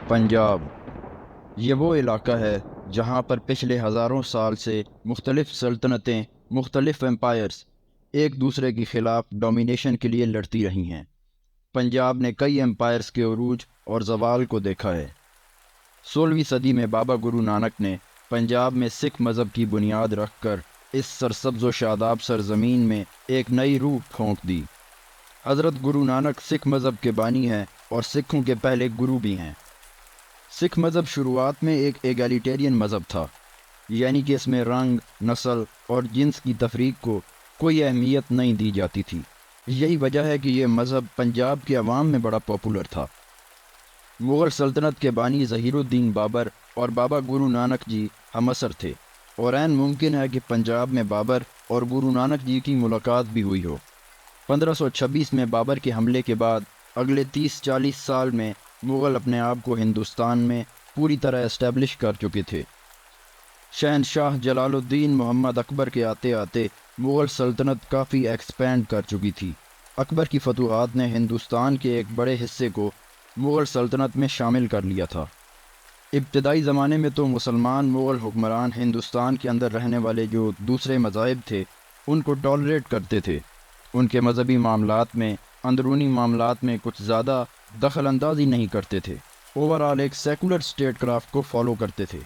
پنجاب یہ وہ علاقہ ہے جہاں پر پچھلے ہزاروں سال سے مختلف سلطنتیں، مختلف ایمپائرز ایک دوسرے کے خلاف ڈومینیشن کے لیے لڑتی رہی ہیں۔ پنجاب نے کئی ایمپائرز کے عروج اور زوال کو دیکھا ہے۔ 16ویں صدی میں بابا گرو نانک نے پنجاب میں سکھ مذہب کی بنیاد رکھ کر اس سرسبز و شاداب سرزمین میں ایک نئی روح پھونک دی۔ حضرت گرو نانک سکھ مذہب کے بانی ہیں اور سکھوں کے پہلے گرو بھی ہیں۔ سکھ مذہب شروعات میں ایک ایگالیٹیرین مذہب تھا، یعنی کہ اس میں رنگ، نسل اور جنس کی تفریق کو کوئی اہمیت نہیں دی جاتی تھی۔ یہی وجہ ہے کہ یہ مذہب پنجاب کے عوام میں بڑا پاپولر تھا۔ مغل سلطنت کے بانی ظہیر الدین بابر اور بابا گرو نانک جی ہم عصر تھے، اور عین ممکن ہے کہ پنجاب میں بابر اور گرو نانک جی کی ملاقات بھی ہوئی ہو۔ 1526 میں بابر کے حملے کے بعد اگلے 30-40 سال میں مغل اپنے آپ کو ہندوستان میں پوری طرح اسٹیبلش کر چکے تھے۔ شہنشاہ جلال الدین محمد اکبر کے آتے آتے مغل سلطنت کافی ایکسپینڈ کر چکی تھی۔ اکبر کی فتوحات نے ہندوستان کے ایک بڑے حصے کو مغل سلطنت میں شامل کر لیا تھا۔ ابتدائی زمانے میں تو مسلمان مغل حکمران ہندوستان کے اندر رہنے والے جو دوسرے مذاہب تھے ان کو ٹالریٹ کرتے تھے، ان کے مذہبی معاملات میں، اندرونی معاملات میں کچھ زیادہ دخل اندازی نہیں کرتے تھے۔ اوورآل ایک سیکولر اسٹیٹ کرافٹ کو فالو کرتے تھے۔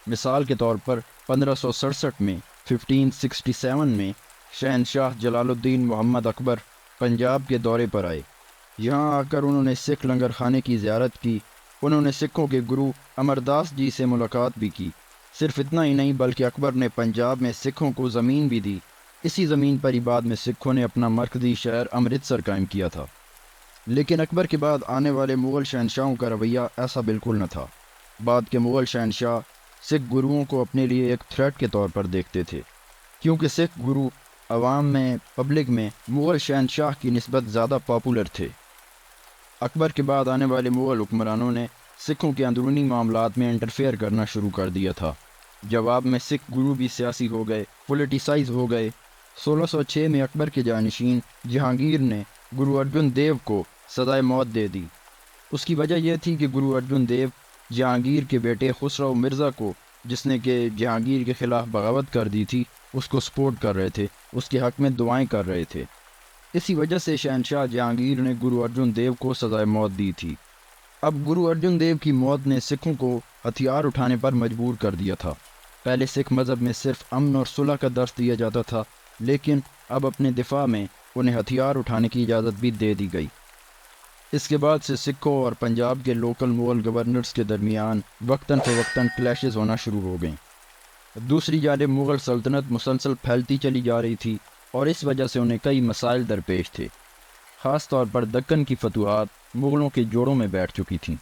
مثال کے طور پر 1567 میں 1567 میں شہنشاہ جلال الدین محمد اکبر پنجاب کے دورے پر آئے۔ یہاں آ کر انہوں نے سکھ لنگر خانے کی زیارت کی۔ انہوں نے سکھوں کے گرو امر داس جی سے ملاقات بھی کی۔ صرف اتنا ہی نہیں بلکہ اکبر نے پنجاب میں سکھوں کو زمین بھی دی۔ اسی زمین پر ہی بعد میں سکھوں نے اپنا مرکزی شہر امرتسر قائم کیا تھا۔ لیکن اکبر کے بعد آنے والے مغل شہنشاہوں کا رویہ ایسا بالکل نہ تھا۔ بعد کے مغل شہنشاہ سکھ گروؤں کو اپنے لیے ایک تھریٹ کے طور پر دیکھتے تھے، کیونکہ سکھ گرو عوام میں، پبلک میں مغل شہنشاہ کی نسبت زیادہ پاپولر تھے۔ اکبر کے بعد آنے والے مغل حکمرانوں نے سکھوں کے اندرونی معاملات میں انٹرفیئر کرنا شروع کر دیا تھا۔ جواب میں سکھ گرو بھی سیاسی ہو گئے، پولیٹیسائز ہو گئے۔ 1606 میں اکبر کے جانشین جہانگیر نے گرو ارجن دیو کو سزائے موت دے دی۔ اس کی وجہ یہ تھی کہ گرو ارجن دیو جہانگیر کے بیٹے خسرو مرزا کو، جس نے کہ جہانگیر کے خلاف بغاوت کر دی تھی، اس کو سپورٹ کر رہے تھے، اس کے حق میں دعائیں کر رہے تھے۔ اسی وجہ سے شہنشاہ جہانگیر نے گرو ارجن دیو کو سزائے موت دی تھی۔ اب گرو ارجن دیو کی موت نے سکھوں کو ہتھیار اٹھانے پر مجبور کر دیا تھا۔ پہلے سکھ مذہب میں صرف امن اور صلح کا درس دیا جاتا تھا، لیکن اب اپنے دفاع میں انہیں ہتھیار اٹھانے کی اجازت بھی دے دی گئی۔ اس کے بعد سے سکھوں اور پنجاب کے لوکل مغل گورنرز کے درمیان وقتاً فوقتاً کلیشز ہونا شروع ہو گئیں۔ دوسری جانب مغل سلطنت مسلسل پھیلتی چلی جا رہی تھی اور اس وجہ سے انہیں کئی مسائل درپیش تھے۔ خاص طور پر دکن کی فتوحات مغلوں کے جوڑوں میں بیٹھ چکی تھیں۔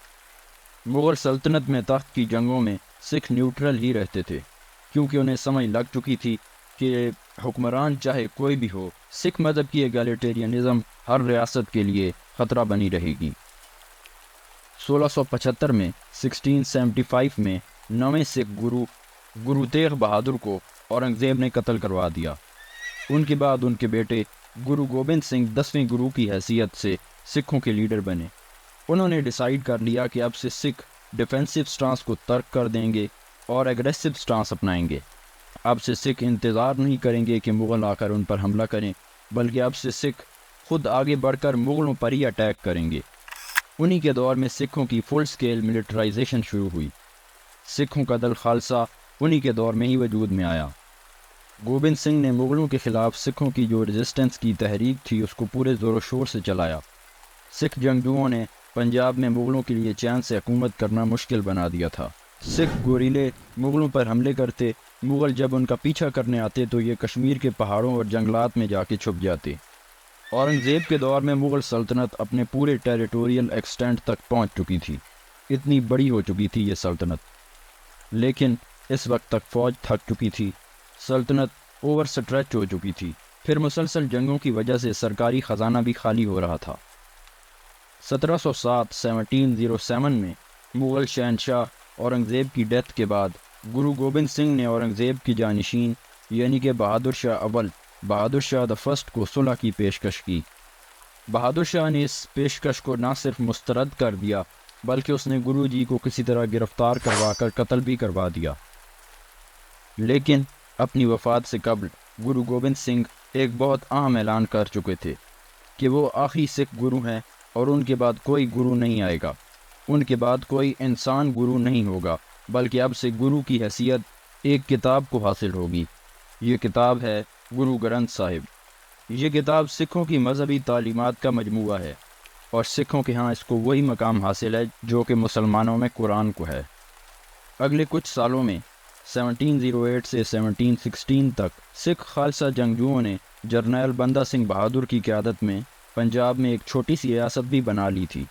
مغل سلطنت میں تخت کی جنگوں میں سکھ نیوٹرل ہی رہتے تھے، کیونکہ انہیں سمجھ لگ چکی تھی کہ حکمران چاہے کوئی بھی ہو، سکھ مذہب کی ایگالیٹیرینزم ہر ریاست کے لیے خطرہ بنی رہے گی۔ 1675 میں 1675 میں نویں سکھ گرو تیغ بہادر کو اورنگزیب نے قتل کروا دیا۔ ان کے بعد ان کے بیٹے گرو گوبند سنگھ 10ویں گرو کی حیثیت سے سکھوں کے لیڈر بنے۔ انہوں نے ڈیسائیڈ کر لیا کہ اب سے سکھ ڈیفینسو سٹانس کو ترک کر دیں گے اور ایگریسو سٹانس اپنائیں گے۔ اب سے سکھ انتظار نہیں کریں گے کہ مغل آ کر ان پر حملہ کریں، بلکہ اب سے سکھ خود آگے بڑھ کر مغلوں پر ہی اٹیک کریں گے۔ انہی کے دور میں سکھوں کی فل سکیل ملٹرائزیشن شروع ہوئی۔ سکھوں کا دل خالصہ انہی کے دور میں ہی وجود میں آیا۔ گوبند سنگھ نے مغلوں کے خلاف سکھوں کی جو ریزسٹنس کی تحریک تھی اس کو پورے زور و شور سے چلایا۔ سکھ جنگجوؤں نے پنجاب میں مغلوں کے لیے چین سے حکومت کرنا مشکل بنا دیا تھا۔ سکھ گوریلے مغلوں پر حملے کرتے، مغل جب ان کا پیچھا کرنے آتے تو یہ کشمیر کے پہاڑوں اور جنگلات میں جا کے چھپ جاتے۔ اورنگزیب کے دور میں مغل سلطنت اپنے پورے ٹیریٹوریل ایکسٹینٹ تک پہنچ چکی تھی، اتنی بڑی ہو چکی تھی یہ سلطنت۔ لیکن اس وقت تک فوج تھک چکی تھی، سلطنت اوور سٹریچ ہو چکی تھی، پھر مسلسل جنگوں کی وجہ سے سرکاری خزانہ بھی خالی ہو رہا تھا۔ 1707 میں مغل شہنشاہ اورنگزیب کی ڈیتھ کے بعد گرو گوبند سنگھ نے اورنگزیب کی جانشین یعنی کہ بہادر شاہ اول، بہادر شاہ فرسٹ کو صلح کی پیشکش کی۔ بہادر شاہ نے اس پیشکش کو نہ صرف مسترد کر دیا بلکہ اس نے گرو جی کو کسی طرح گرفتار کروا کر قتل بھی کروا دیا۔ لیکن اپنی وفات سے قبل گرو گوبند سنگھ ایک بہت اہم اعلان کر چکے تھے کہ وہ آخری سکھ گرو ہیں اور ان کے بعد کوئی گرو نہیں آئے گا، ان کے بعد کوئی انسان گرو نہیں ہوگا، بلکہ اب سے گرو کی حیثیت ایک کتاب کو حاصل ہوگی۔ یہ کتاب ہے گرو گرنتھ صاحب۔ یہ کتاب سکھوں کی مذہبی تعلیمات کا مجموعہ ہے اور سکھوں کے ہاں اس کو وہی مقام حاصل ہے جو کہ مسلمانوں میں قرآن کو ہے۔ اگلے کچھ سالوں میں 1708 سے 1716 تک سکھ خالصہ جنگجوؤں نے جرنیل بندہ سنگھ بہادر کی قیادت میں پنجاب میں ایک چھوٹی سی ریاست بھی بنا لی تھی۔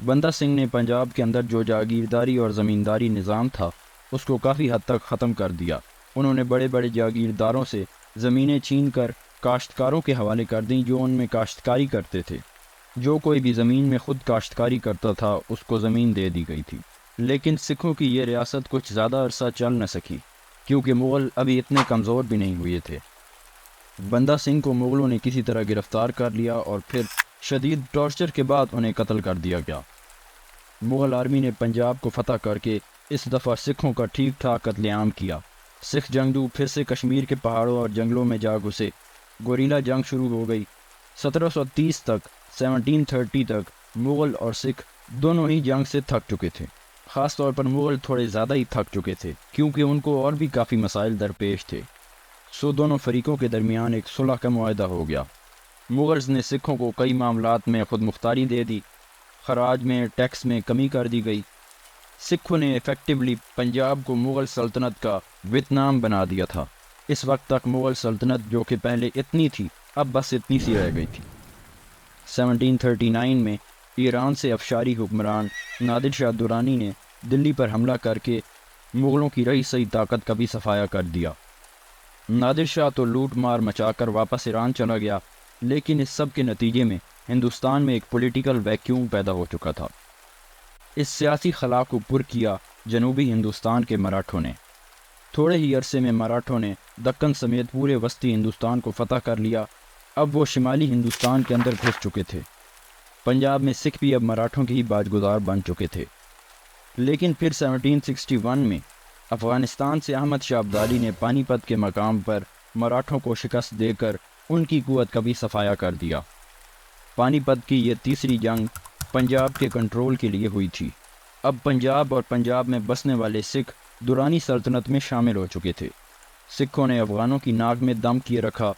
بندہ سنگھ نے پنجاب کے اندر جو جاگیرداری اور زمینداری نظام تھا اس کو کافی حد تک ختم کر دیا۔ انہوں نے بڑے بڑے جاگیرداروں سے زمینیں چھین کر کاشتکاروں کے حوالے کر دیں جو ان میں کاشتکاری کرتے تھے۔ جو کوئی بھی زمین میں خود کاشتکاری کرتا تھا اس کو زمین دے دی گئی تھی۔ لیکن سکھوں کی یہ ریاست کچھ زیادہ عرصہ چل نہ سکی کیونکہ مغل ابھی اتنے کمزور بھی نہیں ہوئے تھے۔ بندہ سنگھ کو مغلوں نے کسی طرح گرفتار کر لیا اور پھر شدید ٹارچر کے بعد انہیں قتل کر دیا گیا۔ مغل آرمی نے پنجاب کو فتح کر کے اس دفعہ سکھوں کا ٹھیک ٹھاک قتل عام کیا۔ سکھ جنگجو پھر سے کشمیر کے پہاڑوں اور جنگلوں میں جا گھسے۔ گوریلا جنگ شروع ہو گئی۔ 1730 تک 1730 تک مغل اور سکھ دونوں ہی جنگ سے تھک چکے تھے۔ خاص طور پر مغل تھوڑے زیادہ ہی تھک چکے تھے کیونکہ ان کو اور بھی کافی مسائل درپیش تھے۔ سو دونوں فریقوں کے درمیان ایک صلح کا معاہدہ ہو گیا۔ مغلز نے سکھوں کو کئی معاملات میں خود مختاری دے دی، خراج میں ٹیکس میں کمی کر دی گئی۔ سکھوں نے ایفیکٹولی پنجاب کو مغل سلطنت کا ویتنام بنا دیا تھا۔ اس وقت تک مغل سلطنت جو کہ پہلے اتنی تھی اب بس اتنی سی رہ گئی تھی۔ 1739 میں ایران سے افشاری حکمران نادر شاہ درانی نے دلی پر حملہ کر کے مغلوں کی رہی سہی طاقت کا بھی صفایا کر دیا۔ نادر شاہ تو لوٹ مار مچا کر واپس ایران چلا گیا، لیکن اس سب کے نتیجے میں ہندوستان میں ایک پولیٹیکل ویکیوم پیدا ہو چکا تھا۔ اس سیاسی خلا کو پر کیا جنوبی ہندوستان کے مراٹھوں نے۔ تھوڑے ہی عرصے میں مراٹھوں نے دکن سمیت پورے وسطی ہندوستان کو فتح کر لیا۔ اب وہ شمالی ہندوستان کے اندر گھس چکے تھے۔ پنجاب میں سکھ بھی اب مراٹھوں کے ہی باجگزار بن چکے تھے۔ لیکن پھر 1761 میں افغانستان سے احمد شاہ ابدالی نے پانی پت کے مقام پر مراٹھوں کو شکست دے کر ان کی قوت کا بھی صفایا کر دیا۔ پانی پت کی یہ تیسری جنگ پنجاب کے کنٹرول کے لیے ہوئی تھی۔ اب پنجاب اور پنجاب میں بسنے والے سکھ درانی سلطنت میں شامل ہو چکے تھے۔ سکھوں نے افغانوں کی ناک میں دم کیے رکھا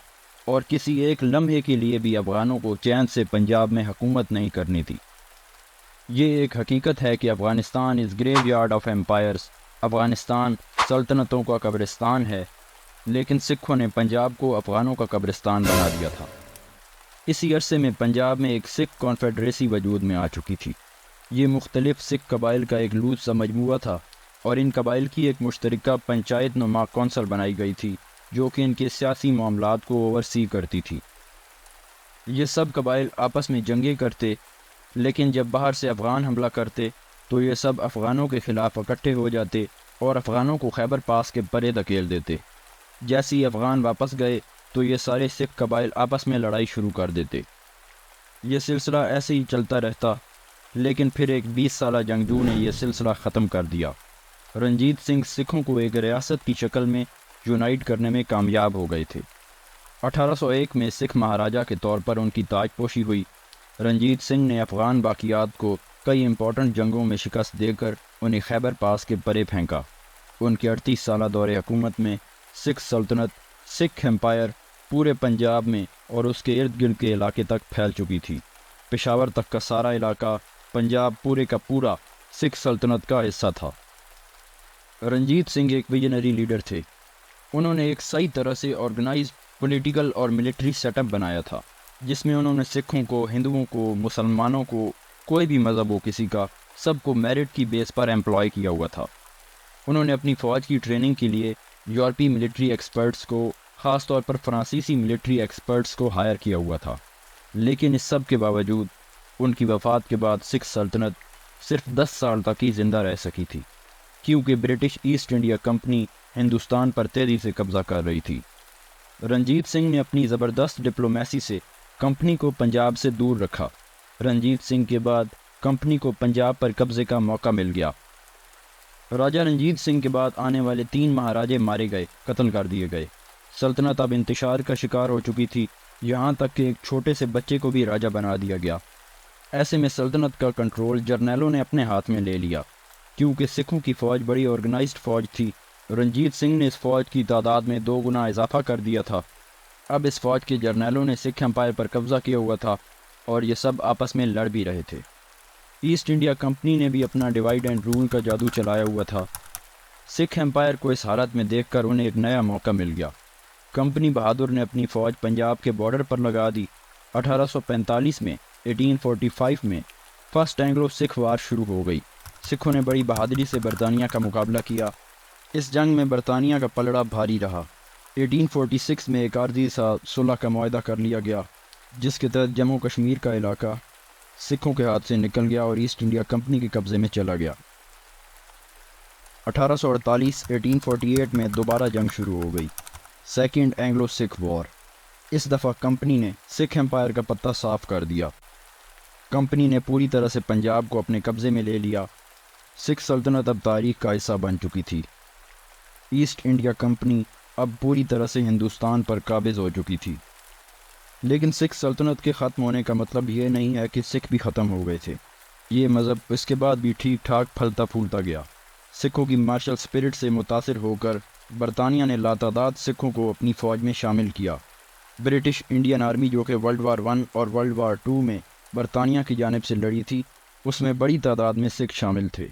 اور کسی ایک لمحے کے لیے بھی افغانوں کو چین سے پنجاب میں حکومت نہیں کرنی تھی۔ یہ ایک حقیقت ہے کہ افغانستان از گریو یارڈ آف ایمپائرز، افغانستان سلطنتوں کا قبرستان ہے، لیکن سکھوں نے پنجاب کو افغانوں کا قبرستان بنا دیا تھا۔ اسی عرصے میں پنجاب میں ایک سکھ کانفیڈریسی وجود میں آ چکی تھی۔ یہ مختلف سکھ قبائل کا ایک لوز سا مجموعہ تھا اور ان قبائل کی ایک مشترکہ پنچایت نما کونسل بنائی گئی تھی جو کہ ان کے سیاسی معاملات کو اوورسی کرتی تھی۔ یہ سب قبائل آپس میں جنگیں کرتے، لیکن جب باہر سے افغان حملہ کرتے تو یہ سب افغانوں کے خلاف اکٹھے ہو جاتے اور افغانوں کو خیبر پاس کے پرے دھکیل دیتے۔ جیسے ہی افغان واپس گئے تو یہ سارے سکھ قبائل آپس میں لڑائی شروع کر دیتے۔ یہ سلسلہ ایسے ہی چلتا رہتا، لیکن پھر ایک 20 سالہ جنگجو نے یہ سلسلہ ختم کر دیا۔ رنجیت سنگھ سکھوں کو ایک ریاست کی شکل میں یونائٹ کرنے میں کامیاب ہو گئے تھے۔ 1801 میں سکھ مہاراجہ کے طور پر ان کی تاج پوشی ہوئی۔ رنجیت سنگھ نے افغان باقیات کو کئی امپورٹنٹ جنگوں میں شکست دے کر انہیں خیبر پاس کے پرے پھینکا۔ ان کے 38 سالہ دور حکومت میں سکھ سلطنت، سکھ ایمپائر پورے پنجاب میں اور اس کے ارد گرد کے علاقے تک پھیل چکی تھی۔ پشاور تک کا سارا علاقہ پنجاب پورے کا پورا سکھ سلطنت کا حصہ تھا۔ رنجیت سنگھ ایک ویژنری لیڈر تھے۔ انہوں نے ایک صحیح طرح سے آرگنائز پولیٹیکل اور ملٹری سیٹ اپ بنایا تھا جس میں انہوں نے سکھوں کو، ہندوؤں کو، مسلمانوں کو، کوئی بھی مذہب ہو کسی کا، سب کو میرٹ کی بیس پر ایمپلائی کیا ہوا تھا۔ انہوں نے اپنی فوج کی ٹریننگ کے لیے یورپی ملٹری ایکسپرٹس کو، خاص طور پر فرانسیسی ملٹری ایکسپرٹس کو ہائر کیا ہوا تھا۔ لیکن اس سب کے باوجود ان کی وفات کے بعد سکھ سلطنت صرف 10 سال تک ہی زندہ رہ سکی تھی کیونکہ British East India company Hindustan پر تیزی سے قبضہ کر رہی تھی۔ رنجیت سنگھ نے اپنی زبردست ڈپلومیسی سے کمپنی کو پنجاب سے دور رکھا۔ رنجیت سنگھ کے بعد کمپنی کو پنجاب پر قبضے کا موقع مل گیا۔ راجہ رنجیت سنگھ کے بعد آنے والے 3 مہاراجے مارے گئے، قتل کر دیے گئے۔ سلطنت اب انتشار کا شکار ہو چکی تھی، یہاں تک کہ ایک چھوٹے سے بچے کو بھی راجہ بنا دیا گیا۔ ایسے میں سلطنت کا کنٹرول جرنیلوں نے اپنے ہاتھ میں لے لیا، کیونکہ سکھوں کی فوج بڑی آرگنائزڈ فوج تھی۔ رنجیت سنگھ نے اس فوج کی تعداد میں 2 گنا اضافہ کر دیا تھا۔ اب اس فوج کے جرنیلوں نے سکھ امپائر پر قبضہ کیا ہوا تھا اور یہ سب آپس میں لڑ بھی رہے تھے۔ ایسٹ انڈیا کمپنی نے بھی اپنا ڈیوائیڈ اینڈ رول کا جادو چلایا ہوا تھا۔ سکھ امپائر کو اس حالت میں دیکھ کر انہیں ایک نیا موقع مل گیا۔ کمپنی بہادر نے اپنی فوج پنجاب کے بارڈر پر لگا دی۔ 1845 میں 1845 میں فرسٹ اینگلو سکھ وار شروع ہو گئی۔ سکھوں نے بڑی بہادری سے برطانیہ کا مقابلہ کیا۔ اس جنگ میں برطانیہ کا پلڑا بھاری رہا۔ 1846 میں ایک عارضی سا صلح کا معاہدہ کر لیا گیا، جس کے تحت جموں کشمیر کا علاقہ سکھوں کے ہاتھ سے نکل گیا اور ایسٹ انڈیا کمپنی کے قبضے میں چلا گیا۔ 1848 میں دوبارہ جنگ شروع ہو گئی، سیکنڈ اینگلو سکھ وار۔ اس دفعہ کمپنی نے سکھ امپائر کا پتہ صاف کر دیا۔ کمپنی نے پوری طرح سے پنجاب کو اپنے قبضے میں لے لیا۔ سکھ سلطنت اب تاریخ کا حصہ بن چکی تھی۔ ایسٹ انڈیا کمپنی اب پوری طرح سے ہندوستان پر قابض ہو چکی تھی۔ لیکن سکھ سلطنت کے ختم ہونے کا مطلب یہ نہیں ہے کہ سکھ بھی ختم ہو گئے تھے۔ یہ مذہب اس کے بعد بھی ٹھیک ٹھاک پھلتا پھولتا گیا۔ سکھوں کی مارشل سپرٹ سے متاثر ہو کر برطانیہ نے لاتعداد سکھوں کو اپنی فوج میں شامل کیا۔ برٹش انڈین آرمی جو کہ ورلڈ وار 1 اور ورلڈ وار 2 میں برطانیہ کی جانب سے لڑی تھی، اس میں بڑی تعداد میں سکھ شامل تھے۔